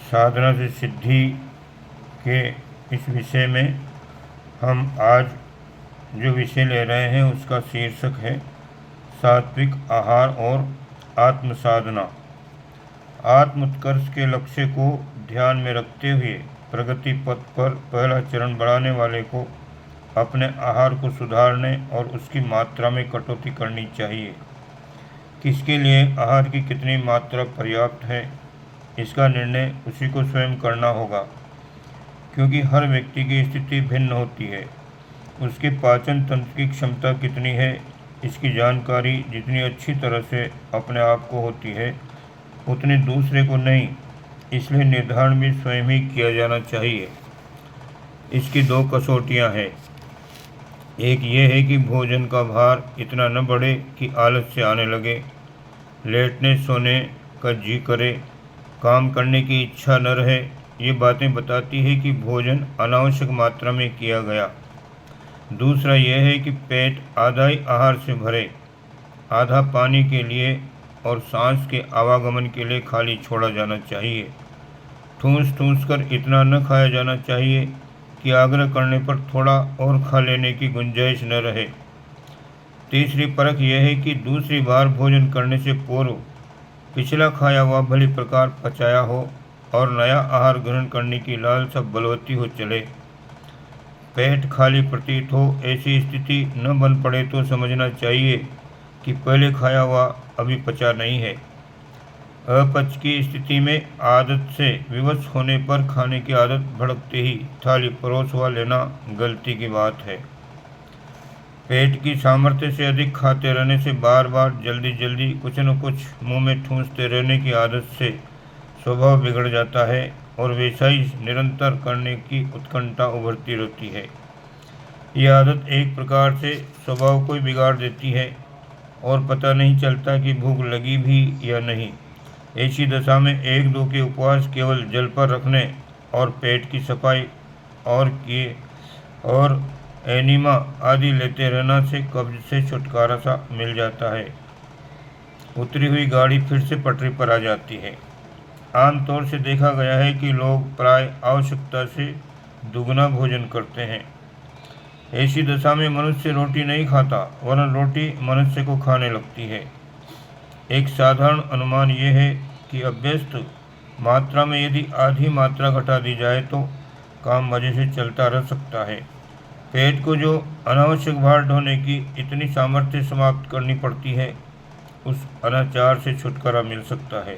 साधना से सिद्धि के इस विषय में हम आज जो विषय ले रहे हैं उसका शीर्षक है सात्विक आहार और आत्म साधना। आत्म उत्कर्ष के लक्ष्य को ध्यान में रखते हुए प्रगति पथ पर पहला चरण बढ़ाने वाले को अपने आहार को सुधारने और उसकी मात्रा में कटौती करनी चाहिए। किसके लिए आहार की कितनी मात्रा पर्याप्त है, इसका निर्णय उसी को स्वयं करना होगा, क्योंकि हर व्यक्ति की स्थिति भिन्न होती है। उसके पाचन तंत्र की क्षमता कितनी है, इसकी जानकारी जितनी अच्छी तरह से अपने आप को होती है उतने दूसरे को नहीं, इसलिए निर्धारण भी स्वयं ही किया जाना चाहिए। इसकी दो कसौटियाँ हैं। एक ये है कि भोजन का भार इतना न बढ़े कि आलस्य आने लगे, लेटने सोने का जी करे, काम करने की इच्छा न रहे। ये बातें बताती है कि भोजन अनावश्यक मात्रा में किया गया। दूसरा यह है कि पेट आधा ही आहार से भरे, आधा पानी के लिए और सांस के आवागमन के लिए खाली छोड़ा जाना चाहिए। ठूंस ठूंस कर इतना न खाया जाना चाहिए कि आग्रह करने पर थोड़ा और खा लेने की गुंजाइश न रहे। तीसरी परख यह है कि दूसरी बार भोजन करने से पूर्व पिछला खाया हुआ भली प्रकार पचाया हो और नया आहार ग्रहण करने की लालसा बलवती हो चले। पेट खाली प्रतीत हो ऐसी स्थिति न बन पड़े तो समझना चाहिए कि पहले खाया हुआ अभी पचा नहीं है। अपच की स्थिति में आदत से विवश होने पर खाने की आदत भड़कते ही थाली परोसवा लेना गलती की बात है। पेट की सामर्थ्य से अधिक खाते रहने से बार बार जल्दी जल्दी कुछ न कुछ मुंह में ठूंसते रहने की आदत से स्वभाव बिगड़ जाता है और वैसा ही निरंतर करने की उत्कंठा उभरती रहती है। यह आदत एक प्रकार से स्वभाव को ही बिगाड़ देती है और पता नहीं चलता कि भूख लगी भी या नहीं। ऐसी दशा में एक दो के उपवास केवल जल पर रखने और पेट की सफाई और एनिमा आदि लेते रहना से कब्ज से छुटकारा सा मिल जाता है। उतरी हुई गाड़ी फिर से पटरी पर आ जाती है। आमतौर से देखा गया है कि लोग प्राय आवश्यकता से दुगना भोजन करते हैं। ऐसी दशा में मनुष्य रोटी नहीं खाता, वरन रोटी मनुष्य को खाने लगती है। एक साधारण अनुमान यह है कि अभ्यस्त मात्रा में यदि आधी मात्रा घटा दी जाए तो काम मजे से चलता रह सकता है। पेट को जो अनावश्यक भार ढोने की इतनी सामर्थ्य समाप्त करनी पड़ती है, उस अनाचार से छुटकारा मिल सकता है।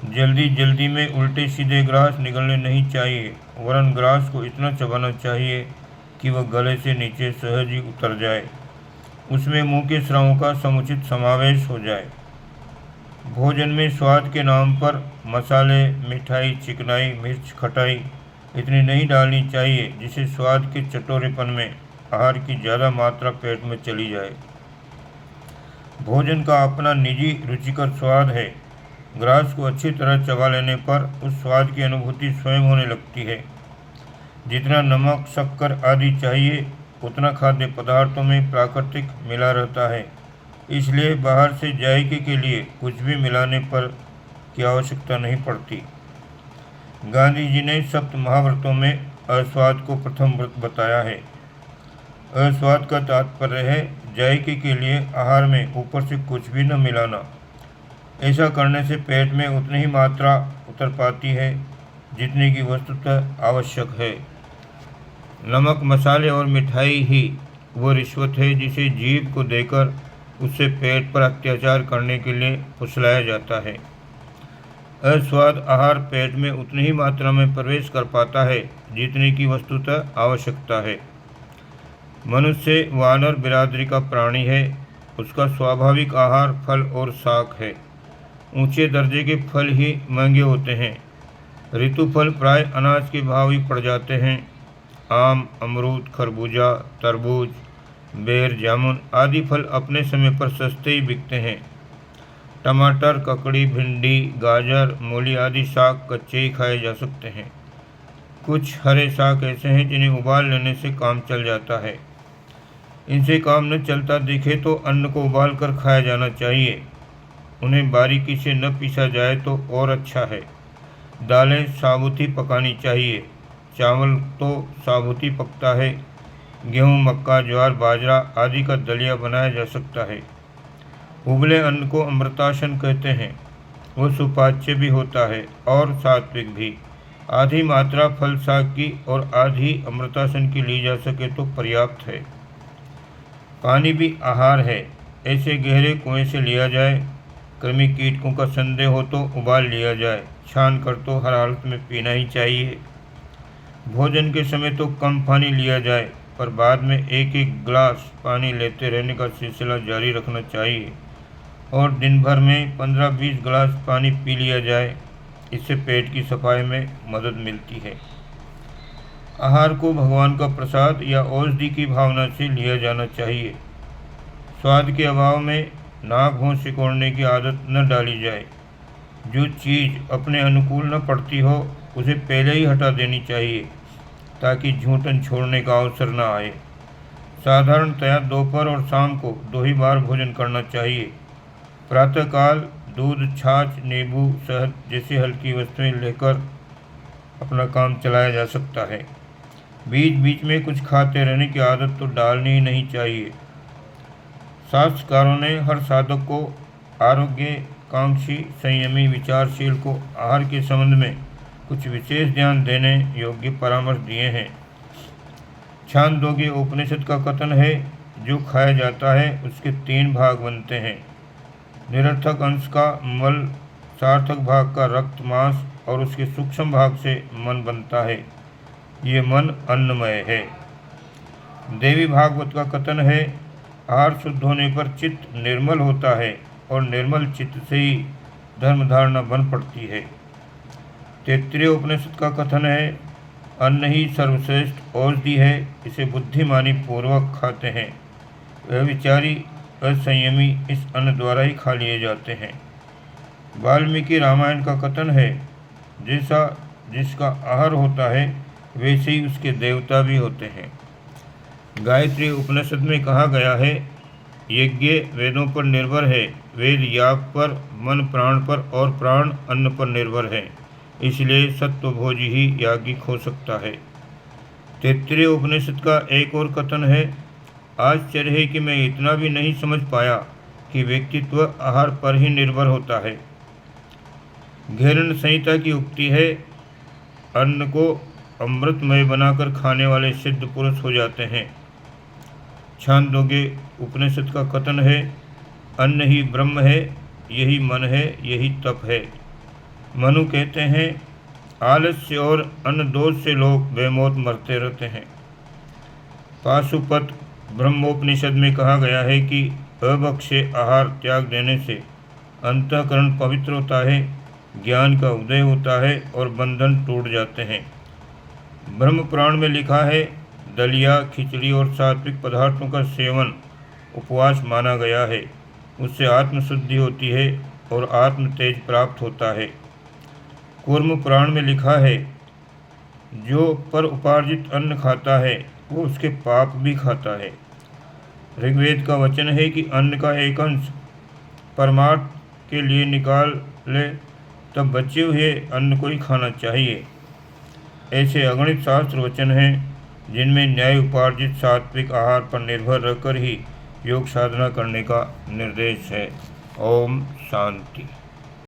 जल्दी जल्दी में उल्टे सीधे ग्रास निगलने नहीं चाहिए, वरन ग्रास को इतना चबाना चाहिए कि वह गले से नीचे सहज ही उतर जाए, उसमें मुंह के स्रावों का समुचित समावेश हो जाए। भोजन में स्वाद के नाम पर मसाले, मिठाई, चिकनाई, मिर्च, खटाई इतनी नहीं डालनी चाहिए जिससे स्वाद के चटोरेपन में आहार की ज़्यादा मात्रा पेट में चली जाए। भोजन का अपना निजी रुचिकर स्वाद है। ग्रास को अच्छी तरह चबा लेने पर उस स्वाद की अनुभूति स्वयं होने लगती है। जितना नमक, शक्कर आदि चाहिए उतना खाद्य पदार्थों में प्राकृतिक मिला रहता है, इसलिए बाहर से जायके के लिए कुछ भी मिलाने पर की आवश्यकता नहीं पड़ती। गांधी जी ने सप्त महाव्रतों में अस्वाद को प्रथम व्रत बताया है। अस्वाद का तात्पर्य है जायके के लिए आहार में ऊपर से कुछ भी न मिलाना। ऐसा करने से पेट में उतनी ही मात्रा उतर पाती है जितने की वस्तुतः आवश्यक है। नमक, मसाले और मिठाई ही वो रिश्वत है जिसे जीभ को देकर उससे पेट पर अत्याचार करने के लिए फुसलाया जाता है। अस्वाद आहार पेट में उतनी ही मात्रा में प्रवेश कर पाता है जितने की वस्तुतः आवश्यकता है। मनुष्य वानर बिरादरी का प्राणी है। उसका स्वाभाविक आहार फल और शाक है। ऊंचे दर्जे के फल ही महंगे होते हैं। ऋतु फल प्राय अनाज के भाव ही पड़ जाते हैं। आम, अमरूद, खरबूजा, तरबूज, बेर, जामुन आदि फल अपने समय पर सस्ते ही बिकते हैं। टमाटर, ककड़ी, भिंडी, गाजर, मूली आदि साग कच्चे ही खाए जा सकते हैं। कुछ हरे साग ऐसे हैं जिन्हें उबाल लेने से काम चल जाता है। इनसे काम न चलता दिखे तो अन्न को उबाल कर खाया जाना चाहिए। उन्हें बारीकी से न पीसा जाए तो और अच्छा है। दालें साबुत ही पकानी चाहिए। चावल तो साबुत ही पकता है। गेहूँ, मक्का, ज्वार, बाजरा आदि का दलिया बनाया जा सकता है। उबले अन्न को अमृतासन कहते हैं। वो सुपाच्य भी होता है और सात्विक भी। आधी मात्रा फल साग की और आधी अमृतासन की ली जा सके तो पर्याप्त है। पानी भी आहार है। ऐसे गहरे कुएं से लिया जाए। कृमि कीटकों का संदेह हो तो उबाल लिया जाए। छान कर तो हर हालत में पीना ही चाहिए। भोजन के समय तो कम पानी लिया जाए, पर बाद में एक एक गिलास पानी लेते रहने का सिलसिला जारी रखना चाहिए और दिन भर में 15-20 गिलास पानी पी लिया जाए। इससे पेट की सफाई में मदद मिलती है। आहार को भगवान का प्रसाद या औषधि की भावना से लिया जाना चाहिए। स्वाद के अभाव में नाक मुंह सिकोड़ने की आदत न डाली जाए। जो चीज़ अपने अनुकूल न पड़ती हो उसे पहले ही हटा देनी चाहिए ताकि झूठन छोड़ने का अवसर न आए। साधारणतया दोपहर और शाम को 2 ही बार भोजन करना चाहिए। प्रातःकाल दूध, छाछ, नींबू, शहद जैसी हल्की वस्तुएं लेकर अपना काम चलाया जा सकता है। बीच बीच में कुछ खाते रहने की आदत तो डालनी ही नहीं चाहिए। शास्त्रकारों ने हर साधक को आरोग्यकांक्षी, संयमी, विचारशील को आहार के संबंध में कुछ विशेष ध्यान देने योग्य परामर्श दिए हैं। छांदोग्य उपनिषद का कथन है, जो खाया जाता है उसके 3 भाग बनते हैं। निरर्थक अंश का मल, सार्थक भाग का रक्त, मांस और उसके सूक्ष्म भाग से मन बनता है। ये मन अन्नमय है। देवी भागवत का कथन है, आहार शुद्ध होने पर चित्त निर्मल होता है और निर्मल चित्त से ही धर्म धारणा बन पड़ती है। तैत्तिरीय उपनिषद का कथन है, अन्न ही सर्वश्रेष्ठ औषधि है, इसे बुद्धिमानी पूर्वक खाते हैं। व्यभिचारी, असंयमी इस अन्न द्वारा ही खा लिए जाते हैं। वाल्मीकि रामायण का कथन है, जैसा जिसका आहार होता है वैसे ही उसके देवता भी होते हैं। गायत्री उपनिषद में कहा गया है, यज्ञ वेदों पर निर्भर है, वेद याग पर, मन प्राण पर और प्राण अन्न पर निर्भर है, इसलिए सत्वभोजी ही याज्ञिक हो सकता है। तैत्तिरीय उपनिषद का एक और कथन है, आश्चर्य है कि मैं इतना भी नहीं समझ पाया कि व्यक्तित्व आहार पर ही निर्भर होता है। घेरन संहिता की उक्ति है, अन्न को अमृतमय बनाकर खाने वाले सिद्ध पुरुष हो जाते हैं। छांदोग्य उपनिषद का कथन है, अन्न ही ब्रह्म है, यही मन है, यही तप है। मनु कहते हैं, आलस्य और अन्न दोष से लोग बेमौत मरते रहते हैं। पाशुपत ब्रह्मोपनिषद में कहा गया है कि अभक्ष्य आहार त्याग देने से अंतःकरण पवित्र होता है, ज्ञान का उदय होता है और बंधन टूट जाते हैं। ब्रह्म पुराण में लिखा है, दलिया, खिचड़ी और सात्विक पदार्थों का सेवन उपवास माना गया है। उससे आत्मशुद्धि होती है और आत्म तेज प्राप्त होता है। कूर्म पुराण में लिखा है, जो पर उपार्जित अन्न खाता है वो उसके पाप भी खाता है। ऋग्वेद का वचन है कि अन्न का एक अंश परमार्थ के लिए निकाल ले, तब बचे हुए अन्न को ही खाना चाहिए। ऐसे अगणित शास्त्र वचन हैं जिनमें न्याय उपार्जित सात्विक आहार पर निर्भर रहकर ही योग साधना करने का निर्देश है। ओम शांति।